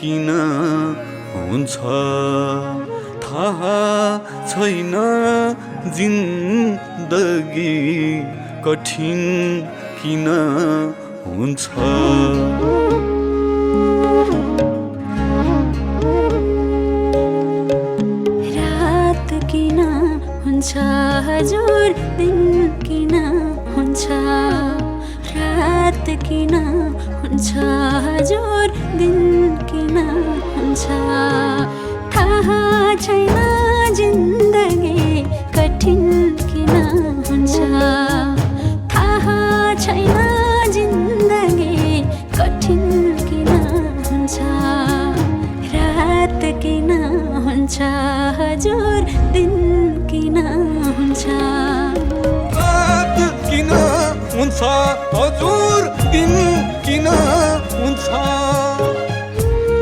किन हुन्छ थाहा छैन जिन्दगी कठिन किन हुन्छ रात किन हुन्छ हजुर दिन किन हुन्छ रात किन हुन्छ हजुर दिन किन हुन्छ थाहा छैन जिन्दगी कठिन किन हुन्छ थाहा छैन जिन्दगी कठिन किन हुन्छ रात किन हुन्छ हजुर दिन किन हुन्छ रात किन हुन्छ हजुर दिन किन हुन्छ